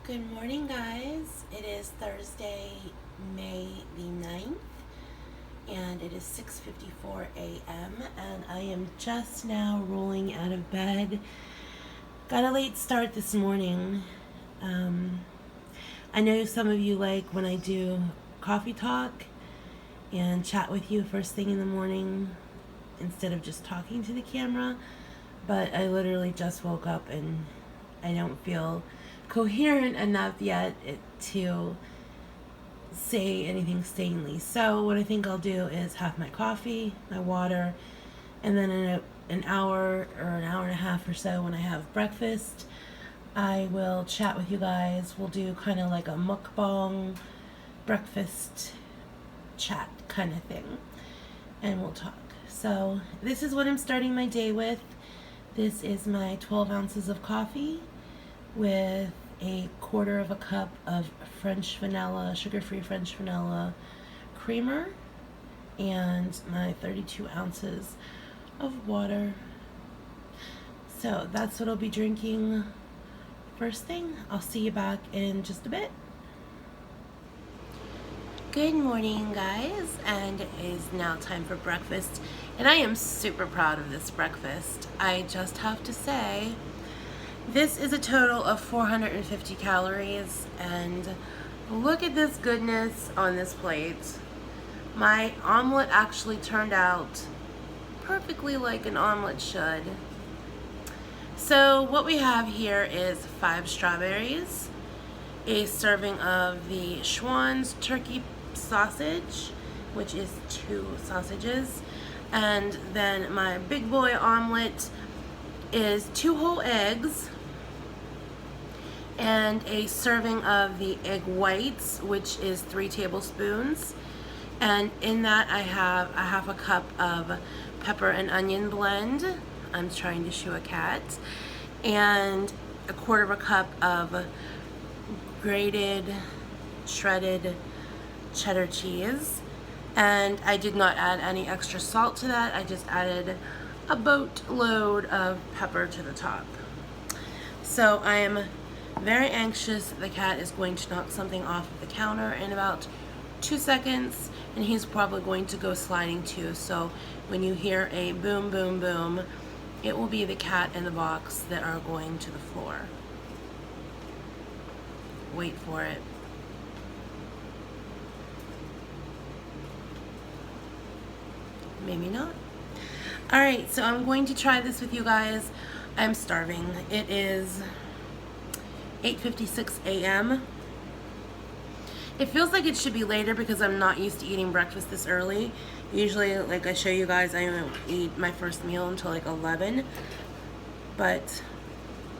Good morning, guys. It is Thursday, May the 9th, and it is 6:54 a.m. and I am just now rolling out of bed. Got a late start this morning. I know some of you like when I do coffee talk and chat with you first thing in the morning instead of just talking to the camera, but I literally just woke up and I don't feel coherent enough yet to say anything sanely. So what I think I'll do is have my coffee, my water, and then in an hour or an hour and a half or so when I have breakfast, I will chat with you guys. We'll do kind of like a mukbang breakfast chat kind of thing, and we'll talk. So this is what I'm starting my day with. This is my 12 ounces of coffee with a quarter of a cup of French vanilla, sugar-free French vanilla creamer, and my 32 ounces of water. So that's what I'll be drinking first thing. I'll see you back in just a bit. Good morning, guys, and it is now time for breakfast, and I am super proud of this breakfast. I just have to say, this is a total of 450 calories, and look at this goodness on this plate. My omelet actually turned out perfectly like an omelet should. So what we have here is 5 strawberries, a serving of the Schwann's turkey sausage, which is 2 sausages, and then my big boy omelet is 2 whole eggs, and a serving of the egg whites, which is 3 tablespoons. And in that I have a half a cup of pepper and onion blend. I'm trying to shoo a cat. And a quarter of a cup of grated, shredded cheddar cheese. And I did not add any extra salt to that. I just added a boatload of pepper to the top. So I am very anxious that the cat is going to knock something off of the counter in about 2 seconds, and he's probably going to go sliding too. So when you hear a boom, boom, boom, it will be the cat and the box that are going to the floor. Wait for it. Maybe not. Alright, so I'm going to try this with you guys. I'm starving. It is 8:56 a.m. It feels like it should be later because I'm not used to eating breakfast this early. Usually, like I show you guys, I don't eat my first meal until like 11. But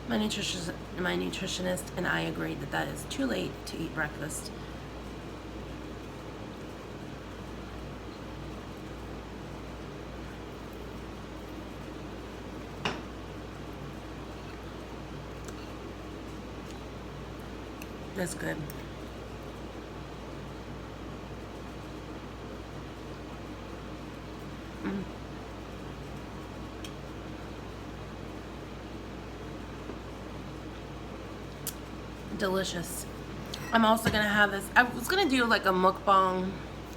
my nutritionist and I agreed that that is too late to eat breakfast. That's good. Delicious. I'm also gonna have this. I was gonna do like a mukbang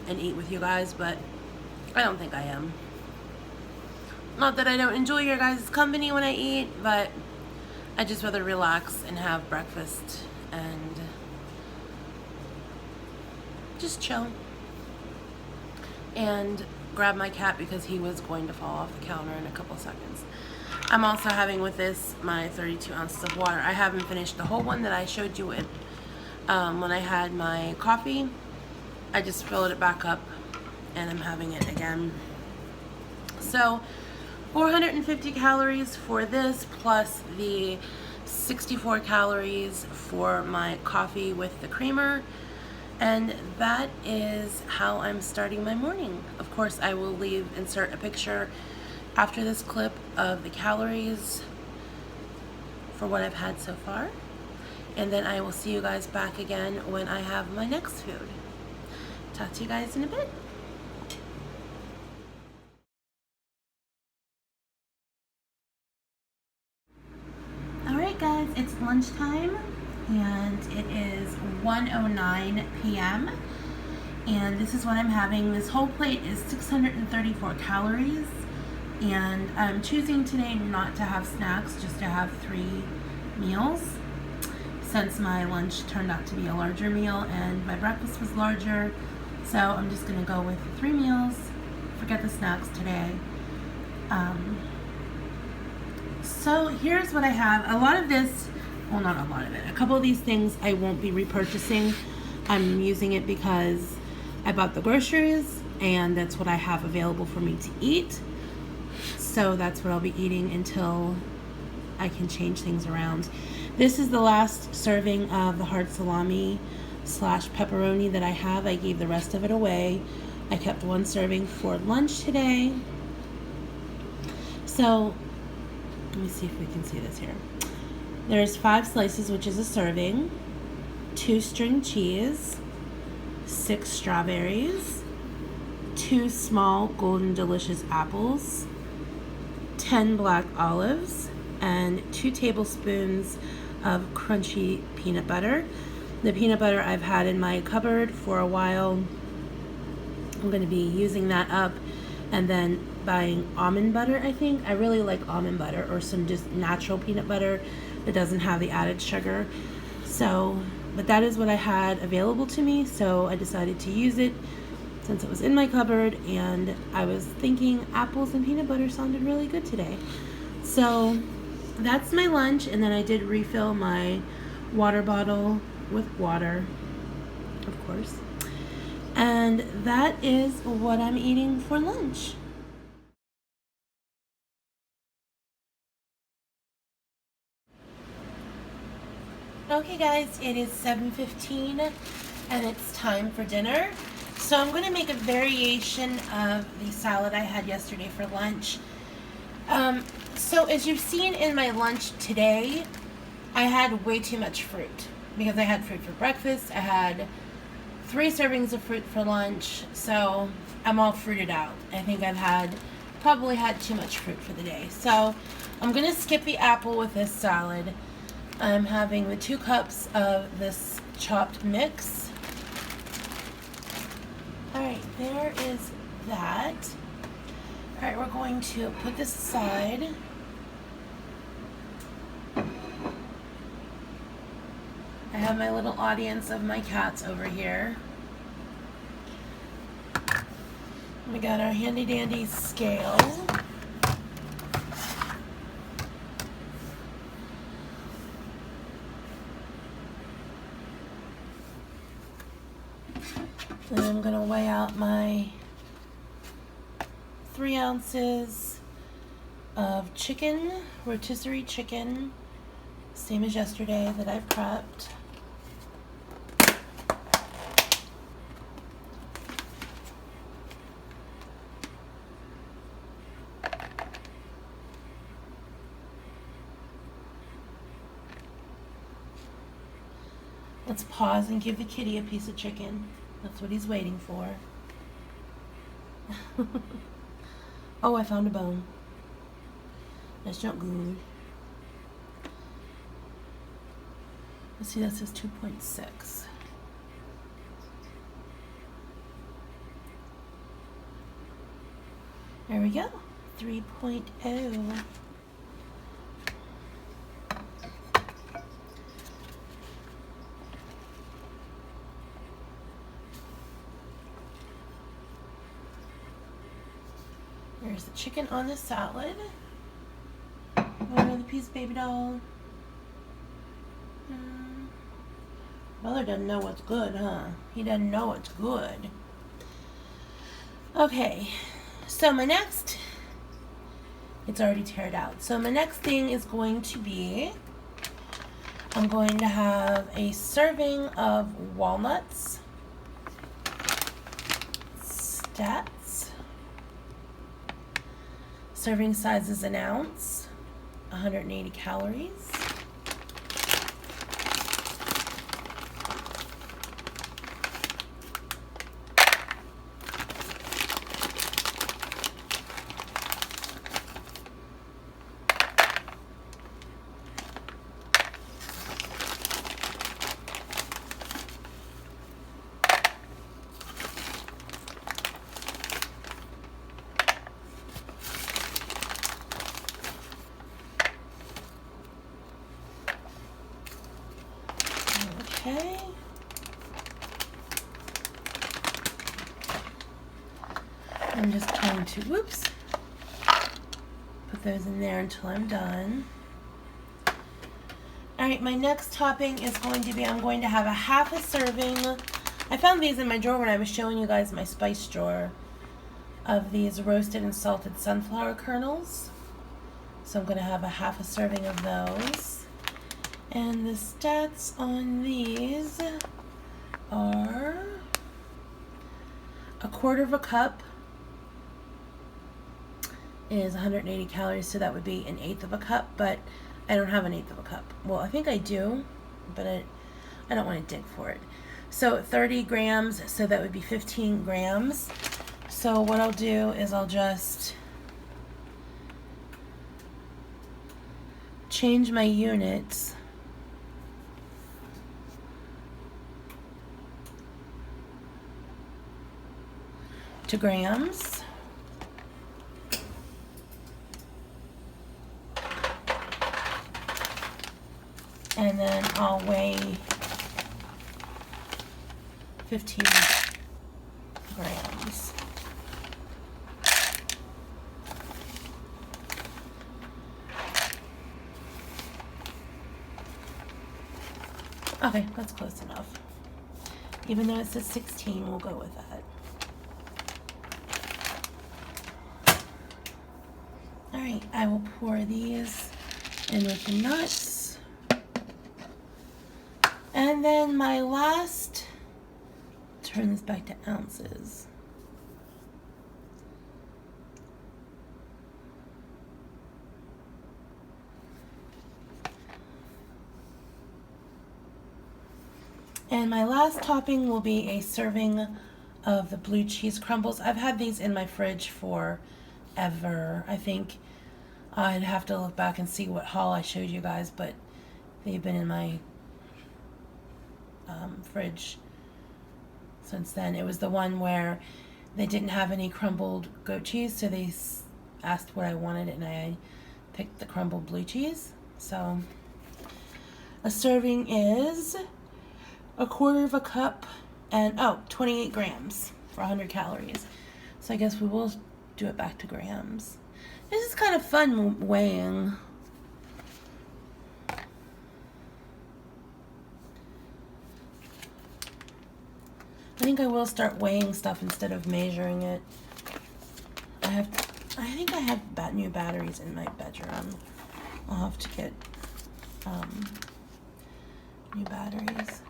and eat with you guys, but I don't think I am. Not that I don't enjoy your guys' company when I eat, but I just rather relax and have breakfast and just chill and grab my cat because he was going to fall off the counter in a couple seconds. I'm also having with this my 32 ounces of water. I haven't finished the whole one that I showed you with when I had my coffee. I just filled it back up and I'm having it again. So 450 calories for this, plus the 64 calories for my coffee with the creamer. And that is how I'm starting my morning. Of course, I will insert a picture after this clip of the calories for what I've had so far. And then I will see you guys back again when I have my next food. Talk to you guys in a bit. Alright guys, it's lunchtime. and it is 1:09 p.m. and this is what I'm having. This whole plate is 634 calories, and I'm choosing today not to have snacks, just to have 3 meals, since my lunch turned out to be a larger meal and my breakfast was larger. So I'm just gonna go with 3 meals, forget the snacks today. So here's what I have. A lot of this, well, not a lot of it, a couple of these things I won't be repurchasing. I'm using it because I bought the groceries and that's what I have available for me to eat. So that's what I'll be eating until I can change things around. This is the last serving of the hard salami / pepperoni that I have. I gave the rest of it away. I kept 1 serving for lunch today. So let me see if we can see this here. There's 5 slices, which is a serving, 2 string cheese, 6 strawberries, 2 small golden delicious apples, 10 black olives, and 2 tablespoons of crunchy peanut butter. The peanut butter I've had in my cupboard for a while. I'm going to be using that up and then buying almond butter, I think. I really like almond butter, or some just natural peanut butter that doesn't have the added sugar. So, but that is what I had available to me, so I decided to use it since it was in my cupboard, and I was thinking apples and peanut butter sounded really good today. So that's my lunch, and then I did refill my water bottle with water, of course. And that is what I'm eating for lunch. Okay guys, it is 7:15 and it's time for dinner. So I'm going to make a variation of the salad I had yesterday for lunch. So as you've seen in my lunch today, I had way too much fruit because I had fruit for breakfast. I had 3 servings of fruit for lunch, so I'm all fruited out. I think I've probably had too much fruit for the day. So I'm going to skip the apple with this salad. I'm having the 2 cups of this chopped mix. Alright, there is that. Alright, we're going to put this aside. I have my little audience of my cats over here. We got our handy dandy scale. And I'm going to weigh out my 3 ounces of chicken, rotisserie chicken, same as yesterday that I prepped. Let's pause and give the kitty a piece of chicken. That's what he's waiting for. Oh, I found a bone. That's not good. Let's see, that says 2.6. There we go. 3.0. There's the chicken on the salad. Another piece, baby doll. Brother doesn't know what's good, huh? He doesn't know what's good. Okay, so my next, it's already teared out. So my next thing is going to be, I'm going to have a serving of walnuts. Stats. Serving size is 1 ounce, 180 calories. Okay. I'm just going to, whoops, put those in there until I'm done. Alright, my next topping is going to be, I'm going to have a half a serving. I found these in my drawer when I was showing you guys my spice drawer of these roasted and salted sunflower kernels. So I'm going to have a half a serving of those. And the stats on these are a quarter of a cup is 180 calories, so that would be an eighth of a cup, but I don't have an eighth of a cup. Well, I think I do, but I don't want to dig for it. So 30 grams, so that would be 15 grams. So what I'll do is I'll just change my units to grams. And then I'll weigh 15 grams. Okay, that's close enough. Even though it says 16, we'll go with that. Alright, I will pour these in with the nuts. And then my last, turn this back to ounces. And my last topping will be a serving of the blue cheese crumbles. I've had these in my fridge forever. I think I'd have to look back and see what haul I showed you guys, but they've been in my fridge since then. It was the one where they didn't have any crumbled goat cheese, so they asked what I wanted and I picked the crumbled blue cheese. So a serving is a quarter of a cup and 28 grams for 100 calories. So I guess we will do it back to grams. This is kind of fun weighing. I think I will start weighing stuff instead of measuring it. I think I have new batteries in my bedroom. I'll have to get new batteries.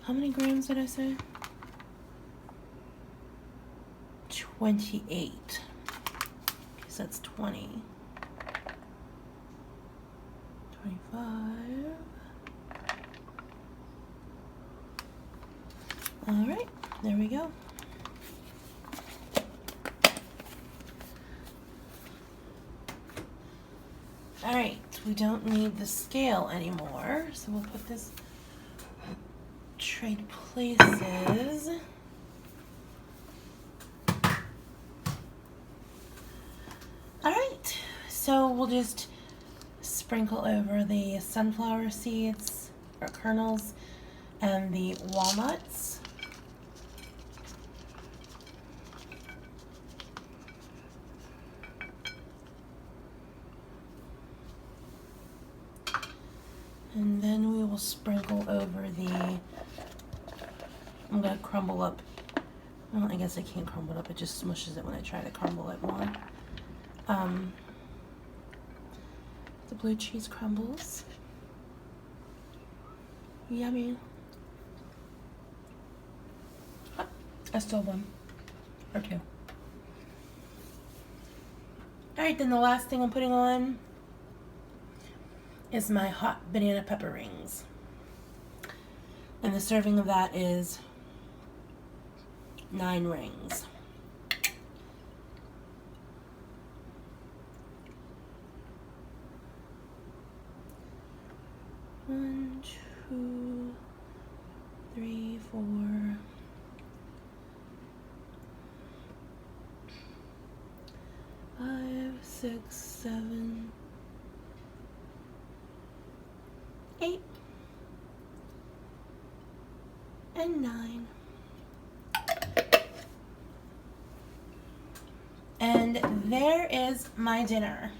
How many grams did I say? 28. So that's 20. 25. All right, there we go. All right, we don't need the scale anymore, so we'll put this trade places. All right, so we'll just sprinkle over the sunflower seeds or kernels and the walnuts. And then we will sprinkle over I'm going to crumble up. Well, I guess I can't crumble it up. It just smushes it when I try to crumble it more. The blue cheese crumbles. Yummy. I stole one. Or two. Alright, then the last thing I'm putting on is my hot banana pepper rings. And the serving of that is 9 rings. One, two, three, 4, 5, 6, 7, 8, and 9. And there is my dinner.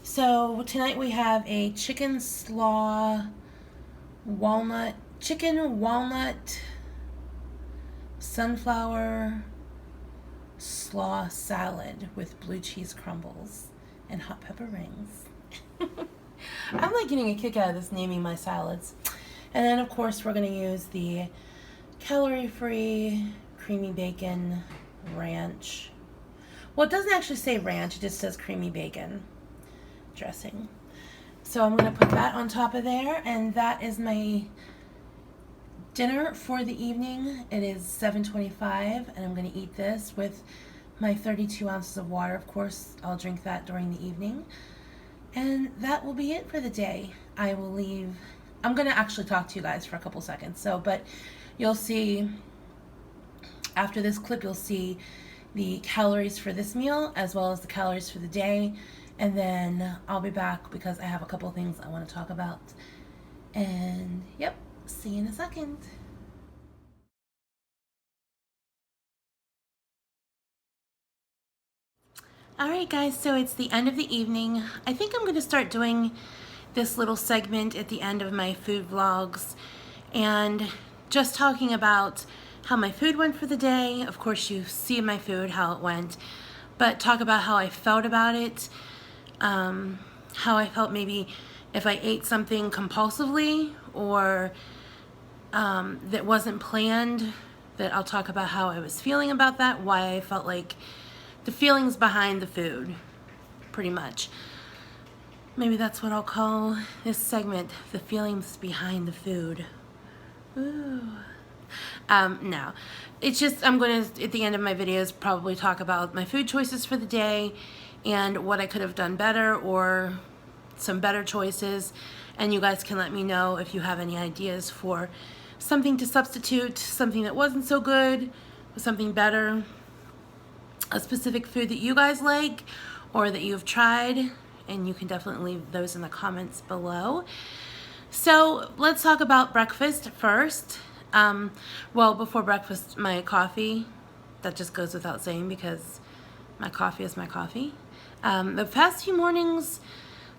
So tonight we have a chicken walnut sunflower slaw salad with blue cheese crumbles and hot pepper rings. I'm like getting a kick out of this, naming my salads. And then of course we're going to use the calorie-free creamy bacon ranch. Well, it doesn't actually say ranch, it just says creamy bacon dressing. So I'm going to put that on top of there, and that is my dinner for the evening. It is 7:25, and I'm going to eat this with my 32 ounces of water. Of course, I'll drink that during the evening. And that will be it for the day. I will leave. I'm going to actually talk to you guys for a couple seconds. But you'll see, after this clip, you'll see the calories for this meal as well as the calories for the day. And then I'll be back because I have a couple things I want to talk about. And yep, see you in a second. Alright guys, so it's the end of the evening. I think I'm going to start doing this little segment at the end of my food vlogs and just talking about how my food went for the day. Of course you see my food, how it went, but talk about how I felt about it, how I felt maybe if I ate something compulsively or that wasn't planned, that I'll talk about how I was feeling about that, why I felt like the feelings behind the food, pretty much. Maybe that's what I'll call this segment, the feelings behind the food. Ooh. No, it's just I'm going to, at the end of my videos, probably talk about my food choices for the day and what I could have done better or some better choices. And you guys can let me know if you have any ideas for something to substitute, something that wasn't so good, with something better. A specific food that you guys like or that you've tried, and you can definitely leave those in the comments below. So let's talk about breakfast first. Well, before breakfast, my coffee, that just goes without saying because my coffee is my coffee. The past few mornings,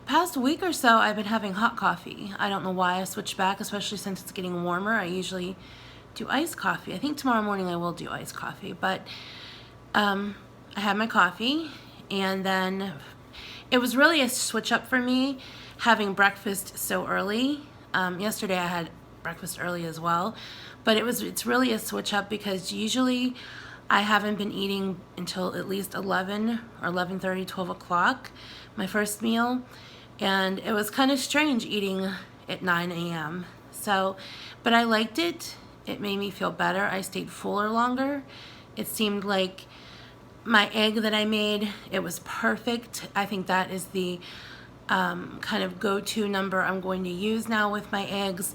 past week or so, I've been having hot coffee. I don't know why I switched back, especially since it's getting warmer. I usually do iced coffee. I think tomorrow morning I will do iced coffee, but I had my coffee, and then it was really a switch up for me having breakfast so early. Yesterday I had breakfast early as well, but it's really a switch up because usually I haven't been eating until at least 11 or 11:30, 12 o'clock, my first meal, and it was kind of strange eating at 9 a.m. So, but I liked it. It made me feel better. I stayed fuller longer. It seemed like my egg that I made, it was perfect. I think that is the kind of go-to number I'm going to use now with my eggs.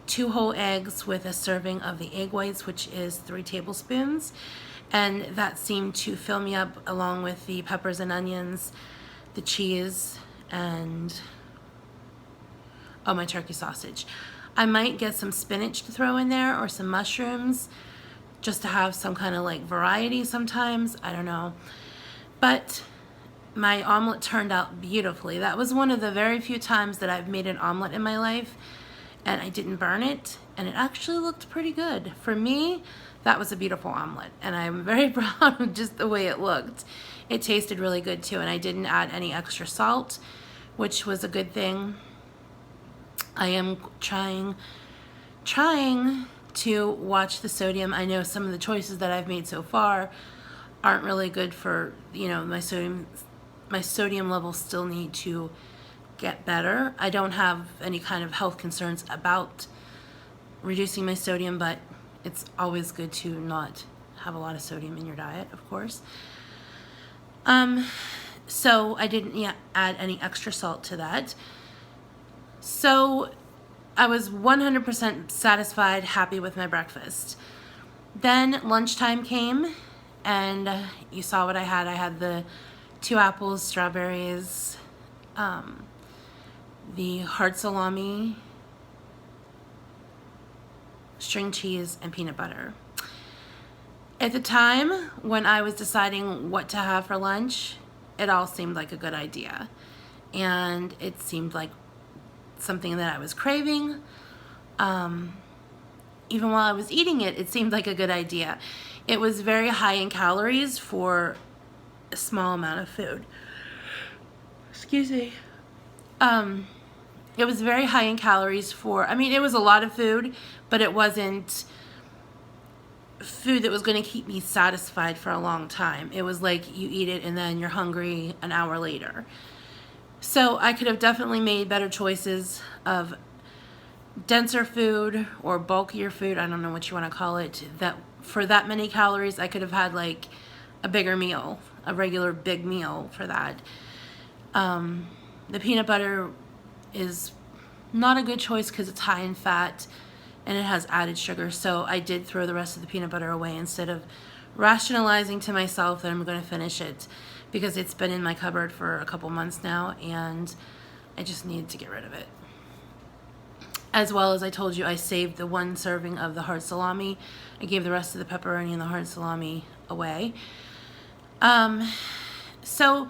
2 whole eggs with a serving of the egg whites, which is 3 tablespoons. And that seemed to fill me up, along with the peppers and onions, the cheese, and my turkey sausage. I might get some spinach to throw in there or some mushrooms, just to have some kind of like variety sometimes. I don't know. But my omelet turned out beautifully. That was one of the very few times that I've made an omelet in my life and I didn't burn it, and it actually looked pretty good. For me, that was a beautiful omelet, and I'm very proud of just the way it looked. It tasted really good too, and I didn't add any extra salt, which was a good thing. I am trying to watch the sodium. I know some of the choices that I've made so far aren't really good for, my sodium levels still need to get better. I don't have any kind of health concerns about reducing my sodium, but it's always good to not have a lot of sodium in your diet, of course. So I didn't add any extra salt to that. So I was 100% satisfied, happy with my breakfast. Then lunchtime came, and you saw what I had. I had the 2 apples, strawberries, the hard salami, string cheese, and peanut butter. At the time when I was deciding what to have for lunch, it all seemed like a good idea. And it seemed like something that I was craving. Even while I was eating it, it seemed like a good idea. It was very high in calories for a small amount of food. Excuse me. It was very high in calories for, I mean, it was a lot of food, but it wasn't food that was going to keep me satisfied for a long time. It was like you eat it and then you're hungry an hour later. So I could have definitely made better choices of denser food or bulkier food, I don't know what you want to call it, that for that many calories I could have had like a bigger meal, a regular big meal for that. The peanut butter is not a good choice because it's high in fat and it has added sugar, so I did throw the rest of the peanut butter away instead of rationalizing to myself that I'm going to finish it, because it's been in my cupboard for a couple months now and I just needed to get rid of it. As well as I told you, I saved the one serving of the hard salami. I gave the rest of the pepperoni and the hard salami away. So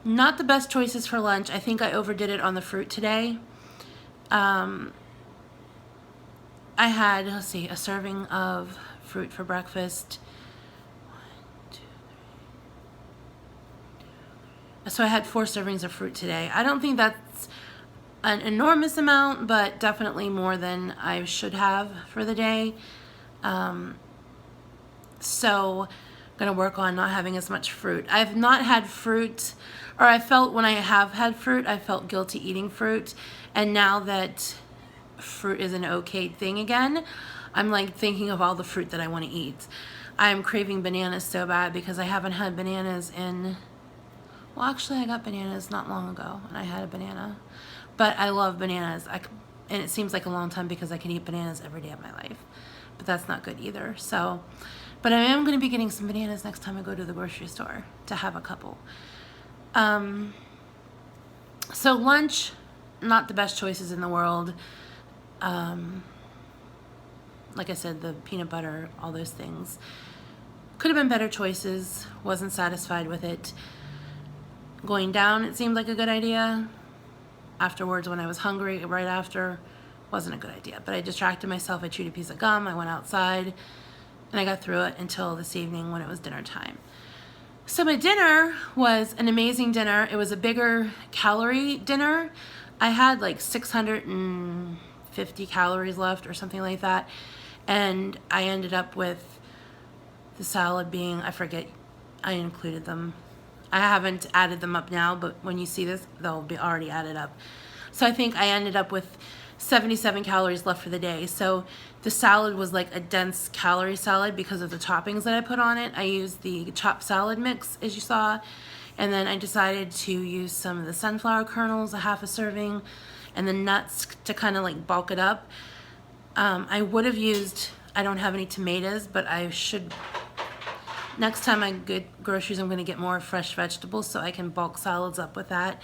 not the best choices for lunch. I think I overdid it on the fruit today. I had, let's see, a serving of fruit for breakfast. So I had 4 servings of fruit today. I don't think that's an enormous amount, but definitely more than I should have for the day. So I'm gonna work on not having as much fruit. I've not had fruit, or I felt when I have had fruit, I felt guilty eating fruit. And now that fruit is an okay thing again, I'm like thinking of all the fruit that I want to eat. I'm craving bananas so bad because I haven't had bananas in, well, actually I got bananas not long ago and I had a banana. But I love bananas, and it seems like a long time because I can eat bananas every day of my life. But that's not good either. So, but I am going to be getting some bananas next time I go to the grocery store to have a couple. So lunch, not the best choices in the world. Like I said, the peanut butter, all those things. Could have been better choices. Wasn't satisfied with it. Going down, it seemed like a good idea. Afterwards, when I was hungry, right after, wasn't a good idea. But I distracted myself. I chewed a piece of gum. I went outside, and I got through it until this evening when it was dinner time. So my dinner was an amazing dinner. It was a bigger calorie dinner. I had like 650 calories left or something like that. And I ended up with the salad being, I forget, I included them. I haven't added them up now, but when you see this, they'll be already added up. So I think I ended up with 77 calories left for the day. So the salad was like a dense calorie salad because of the toppings that I put on it. I used the chopped salad mix, as you saw, and then I decided to use some of the sunflower kernels, a half a serving, and the nuts to kind of like bulk it up. I would have used, I don't have any tomatoes, but I should, next time I get groceries, I'm going to get more fresh vegetables so I can bulk salads up with that.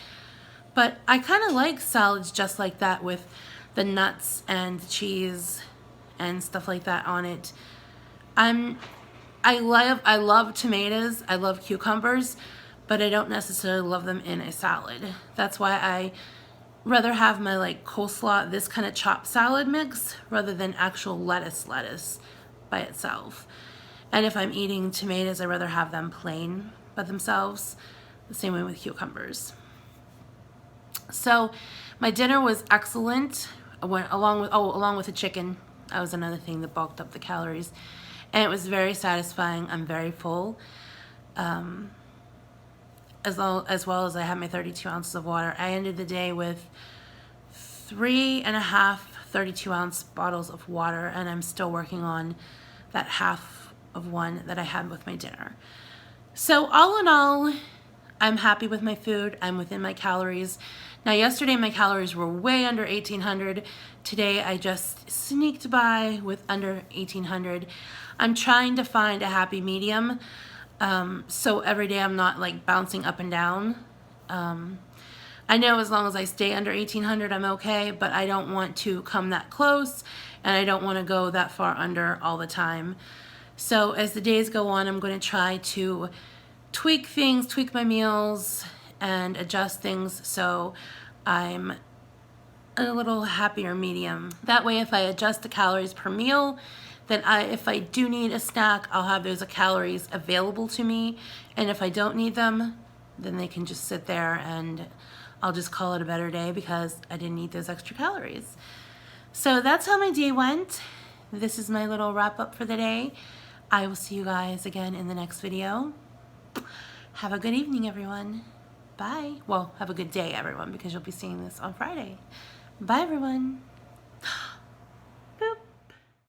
But I kind of like salads just like that with the nuts and cheese and stuff like that on it. I love tomatoes, I love cucumbers, but I don't necessarily love them in a salad. That's why I rather have my like coleslaw, this kind of chopped salad mix, rather than actual lettuce by itself. And if I'm eating tomatoes, I'd rather have them plain by themselves. The same way with cucumbers. So my dinner was excellent. I went along with the chicken. That was another thing that bulked up the calories. And it was very satisfying. I'm very full. As well as I had my 32 ounces of water. I ended the day with 3.5 32-ounce bottles of water, and I'm still working on that half of one that I had with my dinner. So all in all, I'm happy with my food. I'm within my calories. Now yesterday my calories were way under 1,800. Today I just sneaked by with under 1,800. I'm trying to find a happy medium. So every day I'm not like bouncing up and down. I know as long as I stay under 1800 I'm okay, but I don't want to come that close, and I don't want to go that far under all the time. So as the days go on, I'm going to try to tweak things, tweak my meals, and adjust things so I'm a little happier medium. That way, if I adjust the calories per meal, then if I do need a snack, I'll have those calories available to me. And if I don't need them, then they can just sit there and I'll just call it a better day because I didn't eat those extra calories. So that's how my day went. This is my little wrap up for the day. I will see you guys again in the next video. Have a good evening, everyone. Bye. Well, have a good day, everyone, because you'll be seeing this on Friday. Bye, everyone.